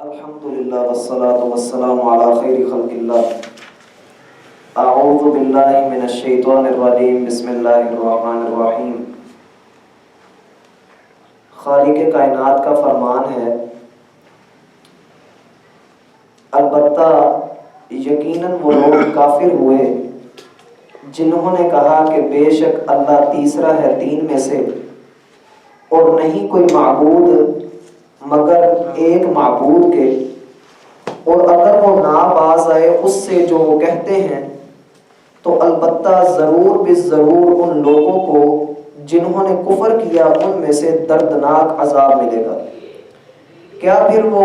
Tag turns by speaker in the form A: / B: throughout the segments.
A: الحمدللہ والصلاة والسلام علی خیر خلق اللہ اعوذ باللہ من الشیطان الرجیم بسم اللہ الرحمن الرحیم۔ خالق کائنات کا فرمان ہے، البتہ یقیناً وہ لوگ کافر ہوئے جنہوں نے کہا کہ بے شک اللہ تیسرا ہے تین میں سے اور نہیں کوئی معبود مگر ایک معبود کے، اور اگر وہ نہ باز آئے اس سے جو وہ کہتے ہیں تو البتہ ضرور بالضرور ان لوگوں کو جنہوں نے کفر کیا ان میں سے دردناک عذاب ملے گا۔ کیا پھر وہ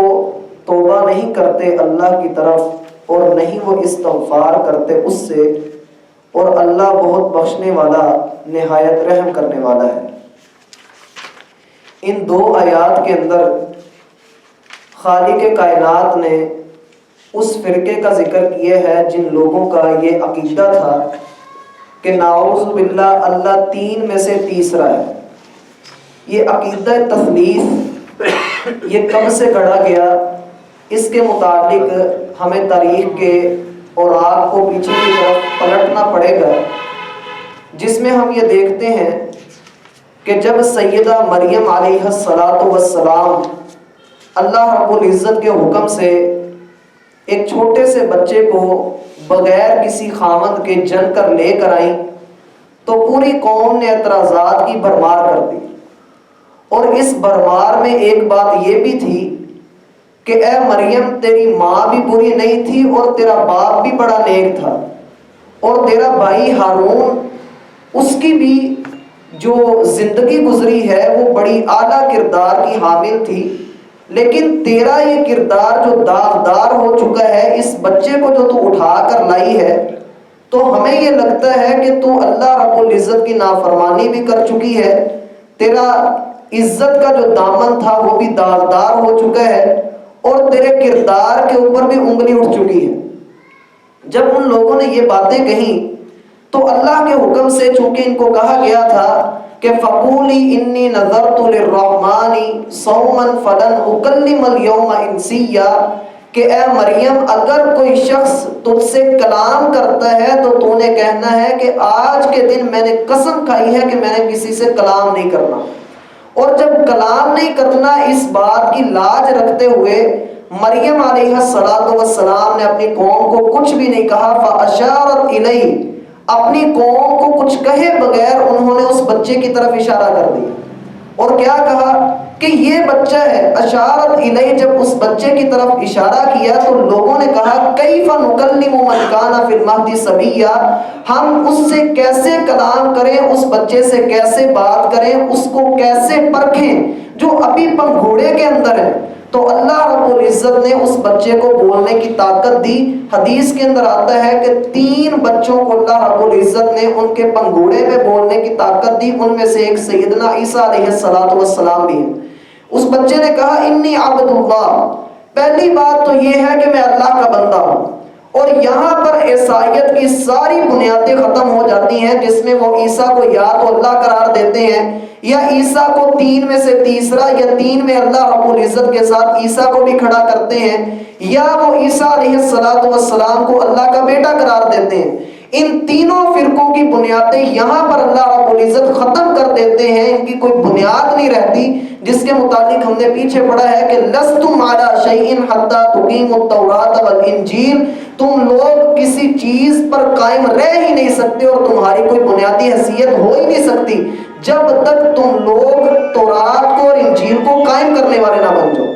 A: توبہ نہیں کرتے اللہ کی طرف اور نہیں وہ استغفار کرتے اس سے، اور اللہ بہت بخشنے والا نہایت رحم کرنے والا ہے۔ ان دو آیات کے اندر خالق کائنات نے اس فرقے کا ذکر کیا ہے جن لوگوں کا یہ عقیدہ تھا کہ نعوذ باللہ اللہ تین میں سے تیسرا ہے۔ یہ عقیدہ تثلیث یہ کب سے گڑھا گیا، اس کے متعلق ہمیں تاریخ کے اوراق کو پیچھے کی طرف پلٹنا پڑے گا، جس میں ہم یہ دیکھتے ہیں کہ جب سیدہ مریم علیہ السلام اللہ رب العزت کے حکم سے ایک چھوٹے سے بچے کو بغیر کسی خامند کے جن کر لے کر آئیں تو پوری قوم نے اعتراضات کی بھرمار کر دی، اور اس بھرمار میں ایک بات یہ بھی تھی کہ اے مریم تیری ماں بھی بری نہیں تھی اور تیرا باپ بھی بڑا نیک تھا، اور تیرا بھائی ہارون اس کی بھی جو زندگی گزری ہے وہ بڑی اعلیٰ کردار کی حامل تھی، لیکن تیرا یہ کردار جو داغدار ہو چکا ہے، اس بچے کو جو تو اٹھا کر لائی ہے، تو ہمیں یہ لگتا ہے کہ تو اللہ رب العزت کی نافرمانی بھی کر چکی ہے، تیرا عزت کا جو دامن تھا وہ بھی داغدار ہو چکا ہے، اور تیرے کردار کے اوپر بھی انگلی اٹھ چکی ہے۔ جب ان لوگوں نے یہ باتیں کہیں تو اللہ کے حکم سے چونکہ ان کو کہا گیا تھا کہ فَقُولِي إِنِّي نَذَرْتُ لِلرَّحْمَٰنِ صَوْمًا فَلَنْ أُكَلِّمَ الْيَوْمَ إِنسِيًّا، کہ اے مریم اگر کوئی شخص تجھ سے کلام کرتا ہے تو نے کہنا ہے کہ آج کے دن میں نے قسم کھائی ہے کہ میں نے کسی سے کلام نہیں کرنا، اور جب کلام نہیں کرنا اس بات کی لاج رکھتے ہوئے مریم علیہ السلام نے اپنی قوم کو کچھ بھی نہیں کہا، فَأَشَارَتْ إِلَيْهِ، اپنی قوم کو کچھ کہے بغیر انہوں نے اس بچے کی طرف اشارہ کر دیا، اور کیا کہا کہ یہ بچہ ہے۔ اشارت الیہ، جب اس بچے کی طرف اشارہ کیا تو لوگوں نے کہا کیف نکلم من کان فی المہد صبیا، ہم اس سے کیسے کلام کریں، اس بچے سے کیسے بات کریں، اس کو کیسے پرکھیں جو ابھی پنگھوڑے کے اندر ہے۔ تو اللہ رب العزت نے اس بچے کو بولنے کی طاقت دی۔ حدیث کے اندر آتا ہے کہ 3 بچوں کو اللہ رب العزت نے ان کے پنگھوڑے میں بولنے کی طاقت دی، ان میں سے ایک سیدنا عیسیٰ علیہ السلام بھی ہے۔ اس بچے نے کہا انی عبد اللہ، پہلی بات تو یہ ہے کہ میں اللہ کا بندہ ہوں، اور یہاں پر عیسائیت کی ساری بنیادیں ختم ہو جاتی ہیں جس میں وہ عیسیٰ کو یا تو اللہ قرار دیتے ہیں، یا عیسیٰ کو 3 میں سے تیسرا، یا 3 میں اللہ رب العزت کے ساتھ عیسیٰ کو بھی کھڑا کرتے ہیں، یا وہ عیسیٰ علیہ السلام کو اللہ کا بیٹا قرار دیتے ہیں۔ ان تینوں فرقوں کی بنیادیں یہاں پر اللہ رب العزت ختم کر دیتے ہیں، ان کی کوئی بنیاد نہیں رہتی، جس کے متعلق ہم نے پیچھے پڑھا ہے کہ لستم علی شیء حتی تقیموا التوراۃ والانجیل، تم لوگ کسی چیز پر قائم رہ ہی نہیں سکتے اور تمہاری کوئی بنیادی حیثیت ہو ہی نہیں سکتی جب تک تم لوگ تورات کو اور انجیل کو قائم کرنے والے نہ بن جاؤ۔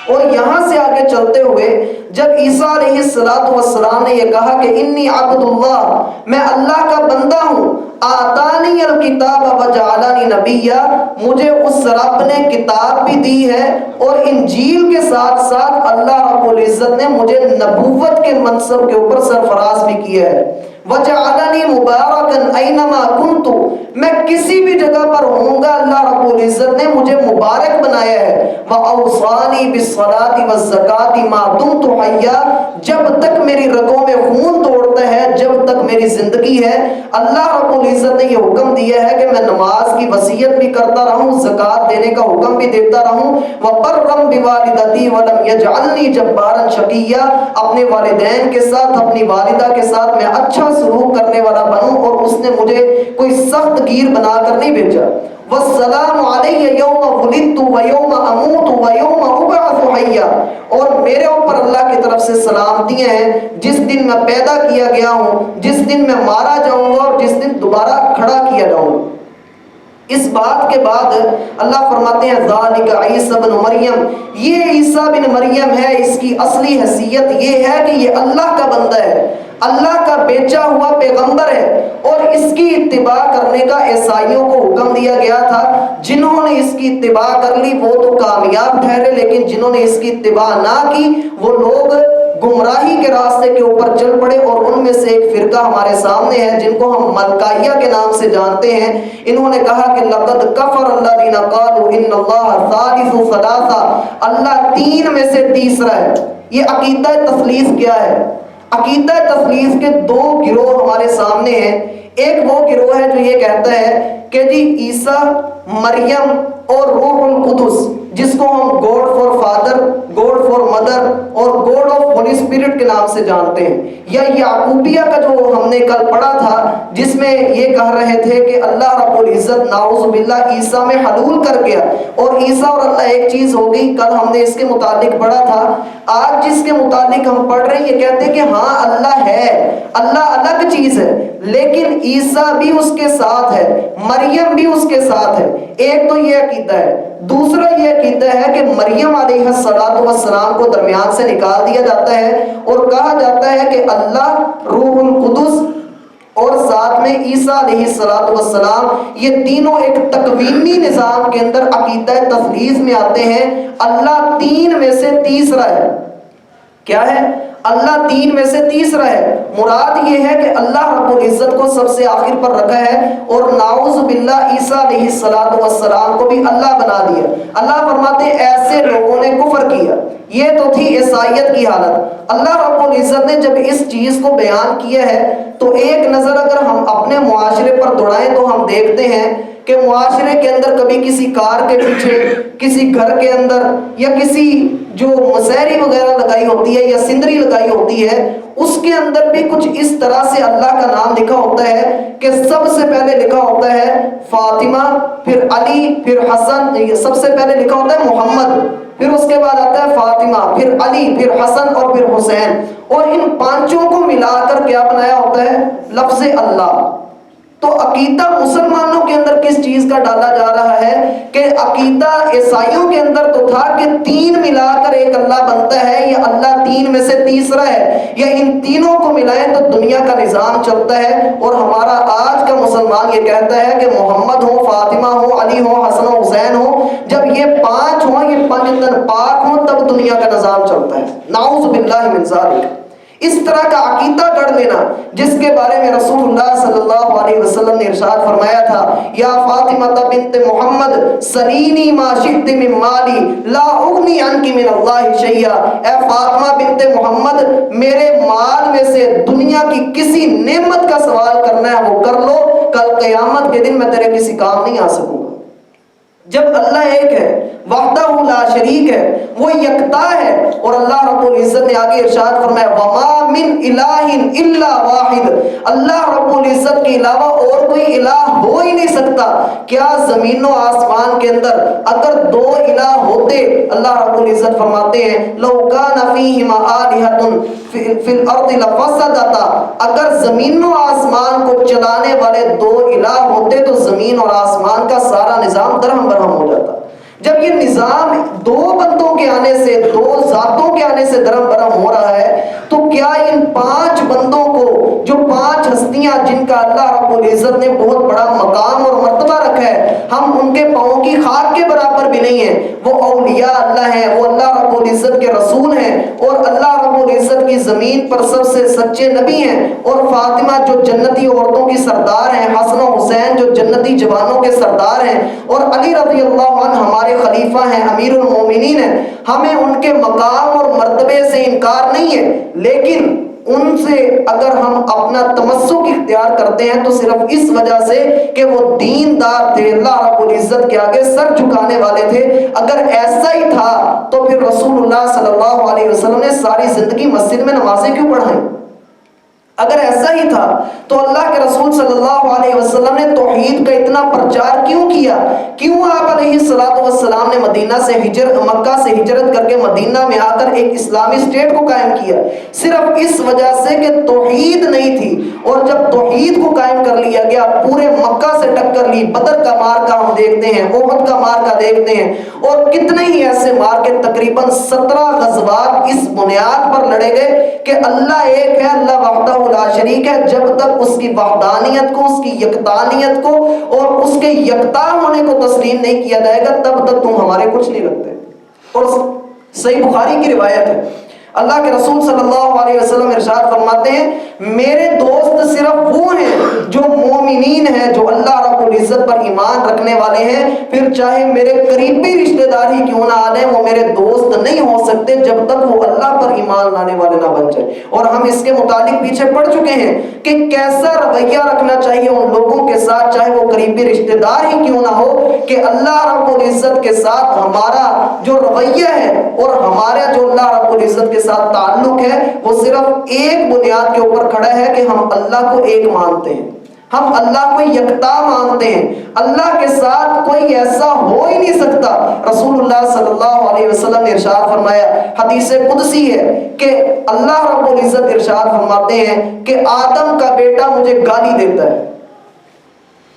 A: اور یہاں سے آگے چلتے ہوئے جب عیسیٰ علیہ السلام نے یہ کہا کہ انی عبد اللہ، میں اللہ کا بندہ ہوں، آتانی الکتاب وجعلنی نبیا، مجھے اس رب نے کتاب بھی دی ہے اور انجیل کے ساتھ ساتھ اللہ رب العزت نے مجھے نبوت کے منصب کے اوپر سرفراز بھی کیا ہے، وجعلنی مبارکا اینما کنت، میں کسی بھی جگہ پر ہوں گا اللہ رب العزت نے مجھے مبارک بنایا ہے، وَأَوْصَانِي بِالصَّلَاةِ وَالزَّكَاةِ مَا دُمْتُ حیا، جب تک میری رگوں میں خون دوڑتا ہے، جب تک میری زندگی ہے، اللہ رب العزت نے یہ حکم دیا ہے کہ میں نماز کی وصیت بھی کرتا رہوں، زکوٰۃ دینے کا حکم بھی دیتا رہوں، وَبَرًّا بِوَالِدَتِي وَلَمْ يَجْعَلْنِي جَبَّارًا شَقِيًّا، اپنے والدین کے ساتھ، اپنی والدہ کے ساتھ میں اچھا سلوک کرنے والا بنوں، اور اس نے مجھے کوئی سخت گیر بنا کر نہیں بھیجا۔ وَالسَّلَامُ عَلَيَّ يَوْمَ وُلِدتُّ وَيَوْمَ أَمُوتُ وَيَوْمَ أُبْعَثُ حَيًّا، اور میرے اوپر اللہ کی طرف سے سلامتیاں ہیں جس دن میں پیدا کیا گیا ہوں، جس دن میں مارا جاؤں گا، اور جس دن دوبارہ کھڑا کیا جاؤں گا۔ اس بات کے بعد اللہ فرماتے ہیں ذَلِكَ عِيسَى بن مریم، یہ عیسیٰ بن مریم ہے، اس کی اصلی حیثیت یہ ہے کہ یہ اللہ کا بندہ ہے، اللہ کا بھیجا ہوا پیغمبر ہے، اور اس کی اتباع کرنے کا عیسائیوں کو حکم دیا گیا تھا۔ جنہوں نے اس کی اتباع کر لی وہ تو کامیاب ٹھہرے، لیکن جنہوں نے اس کی اتباع نہ کی وہ لوگ گمراہی کے راستے کے اوپر چل پڑے، اور ان میں سے ایک فرقہ ہمارے سامنے ہے جن کو ہم ملکائیہ کے نام سے جانتے ہیں۔ انہوں نے کہا کہ لقد کفر الذین قالوا ان اللہ ثالث ثلاثہ، اللہ تین میں سے تیسرا ہے۔ یہ عقیدہ تثلیث کیا ہے؟ عقیدہ تثلیث کے دو گروہ ہمارے سامنے ہیں۔ ایک وہ گروہ ہے جو یہ کہتا ہے کہ جی عیسیٰ، مریم اور روح القدس، جس کو ہم God for Father, God for Mother اور گوڈ آف ہولی اسپرٹ کے نام سے جانتے ہیں، یا یعقوبیہ کا جو ہم نے کل پڑھا تھا جس میں یہ کہہ رہے تھے کہ اللہ رب العزت نعوذ باللہ عیسیٰ میں حلول کر گیا اور عیسیٰ اور اللہ ایک چیز ہو گئی۔ کل ہم نے اس کے متعلق پڑھا تھا۔ آج جس کے متعلق ہم پڑھ رہے ہیں یہ کہتے ہیں کہ ہاں اللہ ہے، اللہ الگ چیز ہے، لیکن عیسیٰ بھی اس کے ساتھ ہے، مریم بھی اس کے ساتھ ہے۔ ایک تو یہ عقیدہ ہے۔ دوسرا یہ عقیدہ ہے کہ مریم علیہ السلام کو درمیان سے نکال دیا جاتا ہے اور کہا جاتا ہے کہ اللہ، روح القدس اور ساتھ میں عیسیٰ علیہ السلام، یہ تینوں ایک تکوینی نظام کے اندر عقیدہ تثلیث میں آتے ہیں۔ اللہ تین میں سے تیسرا ہے۔ کیا ہے؟ اللہ تین میں سے تیسرا ہے۔ مراد یہ ہے کہ اللہ رب العزت کو سب سے آخر پر رکھا ہے، اور نعوذ باللہ عیسیٰ علیہ السلام کو بھی اللہ بنا دیا۔ اللہ فرماتے ہیں ایسے لوگوں نے کفر کیا۔ یہ تو تھی عیسائیت کی حالت۔ اللہ رب العزت نے جب اس چیز کو بیان کیا ہے تو ایک نظر اگر ہم اپنے معاشرے پر دوڑائیں تو ہم دیکھتے ہیں کہ معاشرے کے اندر کبھی کسی کار کے پیچھے، کسی گھر کے اندر، یا کسی جو مسحری وغیرہ لگائی ہوتی ہے یا سندری لگائی ہوتی ہے، اس کے اندر بھی کچھ اس طرح سے اللہ کا نام لکھا ہوتا ہے کہ سب سے پہلے لکھا ہوتا ہے فاطمہ، پھر علی، پھر حسن، سب سے پہلے لکھا ہوتا ہے محمد، پھر اس کے بعد آتا ہے فاطمہ، پھر علی، پھر حسن اور پھر حسین، اور ان پانچوں کو ملا کر کیا بنایا ہوتا ہے؟ لفظ اللہ۔ تو عقیدہ مسلمانوں کے اندر کس چیز کا ڈالا جا رہا ہے کہ عقیدہ عیسائیوں کے اندر تو تھا کہ تین ملا کر ایک اللہ بنتا ہے، یا اللہ تین میں سے تیسرا ہے، یا ان تینوں کو ملائیں تو دنیا کا نظام چلتا ہے۔ اور ہمارا آج کا مسلمان یہ کہتا ہے کہ محمد ہو، فاطمہ ہو، علی ہو، حسن و حسین ہو، جب یہ پانچ ہوں، یہ پانچ تن پاک ہوں، تب دنیا کا نظام چلتا ہے۔ نعوذ باللہ من ذالک۔ اس طرح کا عقیدہ گڑھ لینا جس کے بارے میں رسول اللہ صلی اللہ علیہ وسلم نے ارشاد فرمایا تھا، یا فاطمہ بنت محمد سلینی ما شئت من مالی لا اغنی عنک من اللہ شیئا، اے فاطمہ بنت محمد میرے مال میں سے دنیا کی کسی نعمت کا سوال کرنا ہے وہ کر لو، کل قیامت کے دن میں تیرے کسی کام نہیں آ سکوں گا۔ جب اللہ ایک ہے، وحدہ لا شریک ہے، وہ یکتا ہے، اور اللہ رب العزت نے آگے ارشاد فرمایا وَمَا مِنْ إِلَٰهٍ إِلَّا وَاحِدٌ، اللہ رب العزت کے علاوہ اور کوئی الہ ہو ہی نہیں سکتا۔ کیا زمین و آسمان کے اندر اگر دو الہ ہوتے، اللہ رب العزت فرماتے ہیں لَوْ كَانَ فِيهِمَا آلِهَةٌ فِي الْأَرْضِ لَفَسَدَتَا، اگر زمین و آسمان کو چلانے والے دو الہ ہوتے تو زمین اور آسمان کا سارا نظام درہم برہم ہو جاتا۔ جب یہ نظام دو بندوں کے آنے سے، دو ذاتوں کے آنے سے درہم برہم ہو رہا ہے، تو کیا ان پانچ بندوں کو، جو پانچ ہستیاں جن کا اللہ رب العزت نے بہت بڑا مقام اور مرتبہ رکھا ہے، ہم ان کے پاؤں کی خاک کے برابر بھی نہیں ہیں، وہ اولیاء اللہ ہیں، وہ اللہ رب رب العزت کے رسول ہیں اور اللہ رب العزت کی زمین پر سب سے سچے نبی ہیں، اور فاطمہ جو جنتی عورتوں کی سردار ہیں، حسن و حسین جو جنتی جوانوں کے سردار ہیں، اور علی رضی اللہ عنہ ہمارے خلیفہ ہیں، امیر المومنین ہیں، ہمیں ان کے مقام اور مرتبے سے انکار نہیں ہے، لیکن ان سے اگر ہم اپنا تمسک اختیار کرتے ہیں تو صرف اس وجہ سے کہ وہ دیندار تھے، اللہ رب العزت کے آگے سر جھکانے والے تھے۔ اگر ایسا ہی تھا تو پھر رسول اللہ صلی اللہ علیہ وسلم نے ساری زندگی مسجد میں نمازیں کیوں پڑھائیں؟ اگر ایسا ہی تھا تو اللہ کے رسول صلی اللہ علیہ وسلم نے توحید کا اتنا پرچار کیوں کیا؟ کیوں آپ علیہ السلام نے مدینہ سے مکہ سے ہجرت کر کے مدینہ میں آ کر ایک اسلامی اسٹیٹ کو قائم کیا؟ صرف اس وجہ سے کہ توحید نہیں تھی، اور جب توحید کو قائم کر لیا گیا، پورے مکہ سے ٹکر لی، بدر کا مارکا ہم دیکھتے ہیں، احد کا مارکا دیکھتے ہیں، اور کتنے ہی ایسے مارکے، تقریباً 17 غزوات اس بنیاد پر لڑے گئے کہ اللہ ایک ہے، اللہ وحدہ لا شریک ہے۔ جب تک اس کی وحدانیت کو، اس کی یکتانیت کو اور اس کے یکتا ہونے کو تسلیم نہیں کیا جائے گا، تب تک تم ہمارے کچھ نہیں لگتے۔ اور صحیح بخاری کی روایت ہے، اللہ کے رسول صلی اللہ علیہ وسلم ارشاد فرماتے ہیں، میرے دوست صرف وہ ہیں جو مومنین ہیں، جو اللہ رب العزت پر ایمان رکھنے والے ہیں، پھر چاہے میرے قریبی رشتہ دار ہی کیوں نہ آ جائیں، وہ میرے دوست نہیں ہو سکتے جب تک وہ اللہ پر ایمان لانے والے نہ بن جائیں۔ اور ہم اس کے متعلق پیچھے پڑ چکے ہیں کہ کیسا رویہ رکھنا چاہیے ان لوگوں کے ساتھ، چاہے وہ قریبی رشتہ دار ہی کیوں نہ ہو، کہ اللہ رب العزت کے ساتھ ہمارا جو رویہ ہے اور ہمارا جو اللہ رب العزت کے ساتھ تعلق ہے وہ صرف ایک بنیاد کے اوپر کھڑا ہے کہ ہم اللہ کو ایک مانتے ہیں، ہم اللہ کو یکتا مانتے ہیں، اللہ کے ساتھ کوئی ایسا ہو ہی نہیں سکتا۔ رسول اللہ صلی اللہ علیہ وسلم نے ارشاد فرمایا، حدیث قدسی ہے کہ اللہ رب العزت ارشاد فرماتے ہیں کہ آدم کا بیٹا مجھے گالی دیتا ہے،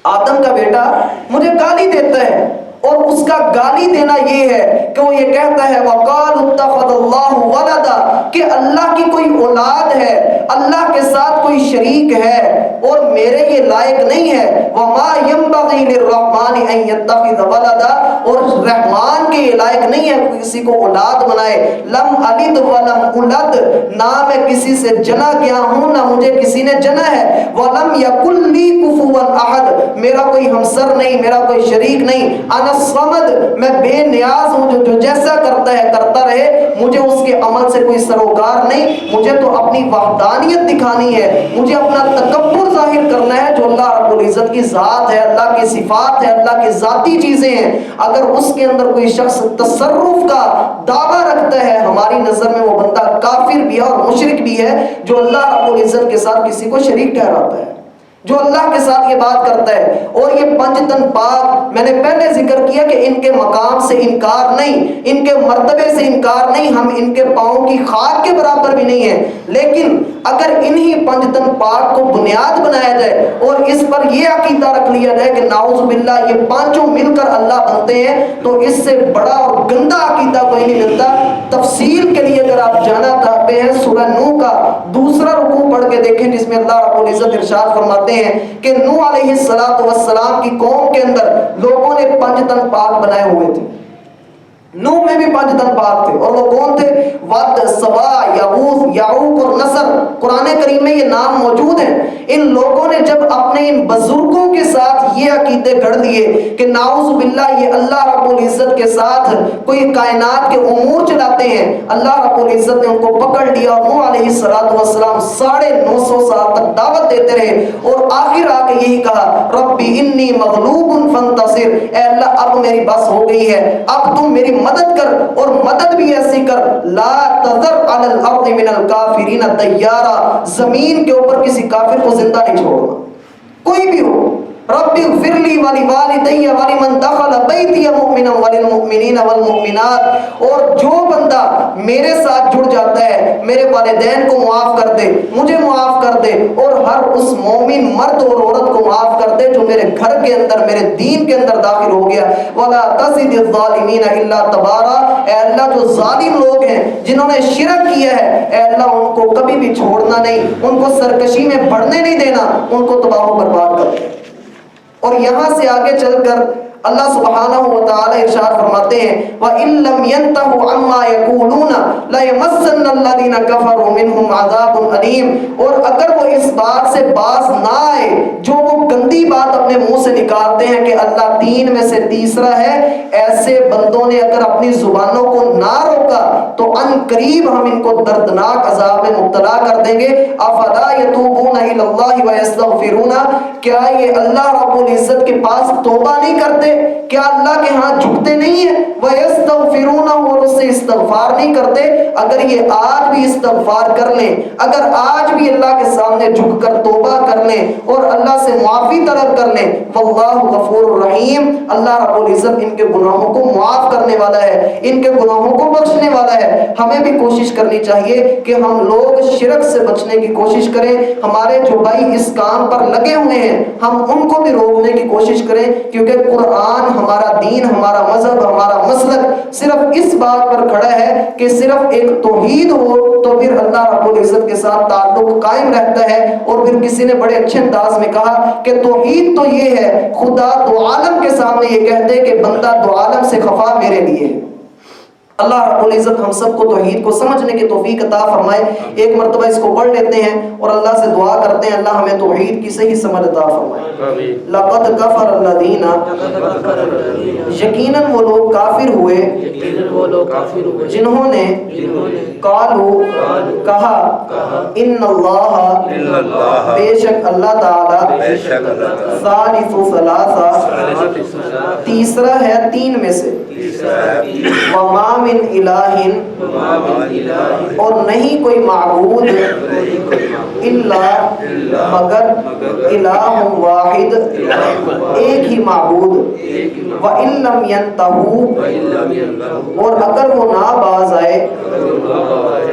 A: آدم کا بیٹا مجھے گالی دیتا ہے، اور اس کا گالی دینا یہ ہے کہ وہ یہ کہتا ہے وَقَالُ اتَّخَذَ اللَّهُ وَلَدًا، کہ اللہ کی کوئی اولاد ہے، اللہ کے ساتھ کوئی شریک ہے اور میرے یہ لائق نہیں ہے۔ وَمَا يَنبَغِي لِلرَّحْمَنِ أَن يَتَّخِذَ وَلَدًا، اور رحمان کے یہ لائق نہیں ہے کسی کو اولاد بنائے۔ لَمْ أَلِدْ وَلَمْ أُولَدْ، نہ میں کسی سے جنا گیا ہوں نہ مجھے کسی نے جنا ہے۔ وَلَمْ يَكُنْ لِي كُفُوًا أَحَدٌ، میرا کوئی ہمسر نہیں، میرا کوئی شریک نہیں۔ انا الصمد، میں بے نیاز ہوں، جو جیسا کرتا ہے کرتا رہے، مجھے اس کے عمل سے کوئی سروکار نہیں، مجھے تو اپنی وحدانیت دکھانی ہے، مجھے اپنا تکبر ظاہر کرنا ہے جو اللہ رب العزت کی ذات ہے، اللہ کی صفات ہے، اللہ کی ذاتی چیزیں ہیں۔ اگر اس کے اندر کوئی شخص تصرف کا دعویٰ رکھتا ہے، ہماری نظر میں وہ بندہ کافر بھی ہے اور مشرک بھی ہے، جو اللہ رب العزت کے ساتھ کسی کو شریک ٹھہراتا ہے، جو اللہ کے ساتھ یہ بات کرتا ہے۔ اور یہ پنج تن پاک میں نے پہلے ذکر کیا کہ ان کے مقام سے انکار نہیں، ان کے مرتبے سے انکار نہیں، ہم ان کے پاؤں کی خاک کے برابر بھی نہیں ہیں، لیکن اگر انہی پنج تن پاک کو بنیاد بنایا جائے اور اس پر یہ عقیدہ رکھ لیا جائے کہ نعوذ باللہ یہ پانچوں مل کر اللہ بنتے ہیں، تو اس سے بڑا اور گندا عقیدہ کوئی نہیں ملتا۔ تفصیل کے لیے اگر آپ جانا چاہتے ہیں، سورہ نوح کا دوسرا رکوع پڑھ کے دیکھیں جس میں اللہ رب العزت ارشاد فرماتے ہیں کہ نوح علیہ السلام کی قوم کے اندر لوگوں نے پنج تن پاک بنائے ہوئے تھے، نوح میں بھی پنج تن پاک تھے، اور وہ کون تھے؟ ود، سوا، یغوث، یعوق اور نصر، قرآن کریم میں یہ نام موجود ہیں۔ ان لوگوں نے جب اپنے ان بزرگوں کے ساتھ یہ عقیدے گھڑ دیے کہ نعوذ باللہ یہ اللہ رب العزت کے ساتھ کوئی کائنات کے امور چلاتے ہیں، اللہ رب العزت نے ان کو پکڑ لیا اور نوح علیہ السلام 950 سال تک دعوت دیتے رہے، اور آخر آ کے یہی کہا ربی انی مغلوب فانتصر، اے اللہ اب میری بس ہو گئی ہے، اب تم میری مدد کر، اور مدد بھی ایسی کر لا تذر علی الارض من الکافرین دیارا، زمین کے اوپر کسی کافر کو زندہ نہیں چھوڑنا، کوئی بھی ہو۔ رب اغفر لی ولوالدی ولمن دخل بیتی مؤمنا وللمؤمنین والمؤمنات، اور جو بندہ میرے ساتھ جڑ جاتا ہے میرے والدین کو معاف کر دے، مجھے معاف کر دے، اور ہر اس مومن مرد اور عورت کو معاف کر دے جو میرے گھر کے اندر میرے دین کے اندر داخل ہو گیا۔ ولا تزد الظالمین الا تبارا، اے اللہ جو ظالم لوگ ہیں جنہوں نے شرک کیا ہے، اے اللہ ان کو کبھی بھی چھوڑنا نہیں، ان کو سرکشی میں بڑھنے نہیں دینا، ان کو تباہ و برباد کر دے۔ اور یہاں سے آگے چل کر اللہ سبحانہ و تعالی ارشاد فرماتے ہیں وَإِن لَّمْ يَنْتَهُوا عَمَّا يَقُولُونَ لَيَمَسَّنَّ الَّذِينَ كَفَرُوا مِنْهُمْ عَذَابٌ أَلِيمٌ، اور اگر وہ اس بات سے باز نہ آئے جو وہ گندی بات اپنے منہ سے نکالتے ہیں کہ اللہ تین میں سے تیسرا ہے، ایسے بندوں نے اگر اپنی زبانوں کو نہ روکا تو ان قریب ہم ان کو دردناک عذاب میں مبتلا کر دیں گے۔ افلا یتوبون الی اللہ ویستغفرون، کیا یہ اللہ رب العزت کے پاس توبہ نہیں کرتے؟ کیا اللہ کے ہاں جھکتے نہیں ہیں؟ ویستغفرون، اور اس سے استغفار نہیں کرتے؟ اگر یہ آج بھی استغفار کر لیں، اگر آج بھی اللہ کے سامنے جھک کر توبہ کر لیں اور اللہ سے معافی طلب کر لیں، واللہ غفور الرحیم، اللہ رب العزت ان کے گناہوں کو معاف کرنے والا ہے، ان کے گناہوں کو بخشنے والا ہے۔ ہمیں بھی کوشش کرنی چاہیے کہ ہم لوگ شرک سے بچنے کی کوشش کریں۔ ہمارے جو بھائی اس کام پر لگے ہوئے ہیں ہم ان کو بھی روکنے کی کوشش کریں، کیونکہ قرآن، ہمارا دین، ہمارا مذہب، ہمارا مسلک صرف اس بات پر کھڑا ہے کہ صرف ایک توحید ہو تو پھر اللہ رب العزت کے ساتھ تعلق قائم رہتا ہے۔ اور پھر کسی نے بڑے اچھے انداز میں کہا کہ توحید تو یہ ہے خدا دو عالم کے سامنے یہ کہہ دے کہ بندہ دو عالم سے خفا میرے لیے ہے۔ اللہ رب العزت ہم سب کو توحید کو سمجھنے کی توفیق عطا فرمائے۔ ایک مرتبہ اس کو پڑھ لیتے ہیں اور اللہ سے دعا کرتے ہیں اللہ ہمیں توحید کی صحیح سمجھ عطا فرمائے۔ لقد کفر الذین، یقیناً وہ لوگ کافر ہوئے جنہوں نے قالوا کہا ان اللہ، بے شک اللہ تعالی ثالث ثلاثہ، تیسرا ہے تین میں سے، وما من الہ، اور نہیں کوئی معبود، الا مگر الہ واحد، ایک ہی معبود، وَإِن لَّمْ يَنْتَهُوا، اور اگر وہ نہ باز آئے،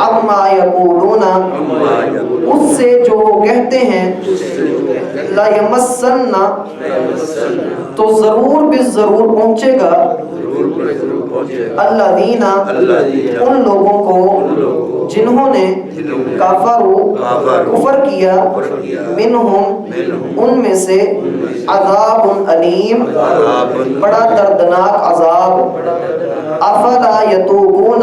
A: عَمَّا يَقُولُونَ، اس سے جو وہ کہتے ہیں، لَيَمَسَّنَّ، تو ضرور بالضرور پہنچے گا، الذین، ان لوگوں کو جنہوں نے کفر کیا، منہم، ان میں سے، عذاب علیم، بڑا دردناک عذاب، افلا یتوبون،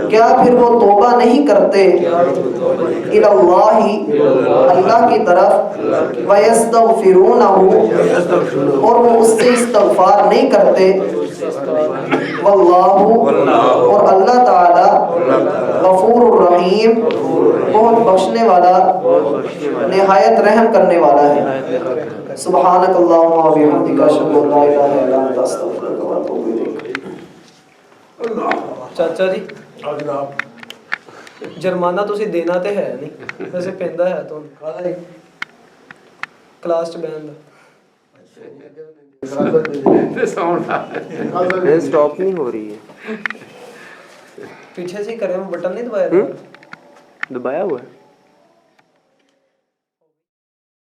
A: کیا پھر وہ توبہ نہیں کرتے، الی اللہ، اللہ کی طرف، ویستغفرونہ، اور وہ اس سے استغفار نہیں کرتے، واللہ، اور اللہ تعالی، غفور الرحیم، بہت بخشنے والا، نہایت رحم کرنے والا ہے۔ سبحانک اللہم و بحمدک، اشہد ان لا الہ الا انت، استغفرک و اتوب الیک۔
B: چاچا جی جرمانہ تسی دینا تے ہے نہیں، ویسے پیندا ہے تو کلاس چ بہن دا
C: سٹاپ نہیں ہو رہی ہے،
B: پیچھے سے کرے میں بٹن نہیں دبایا
C: دبایا ہوا ہے۔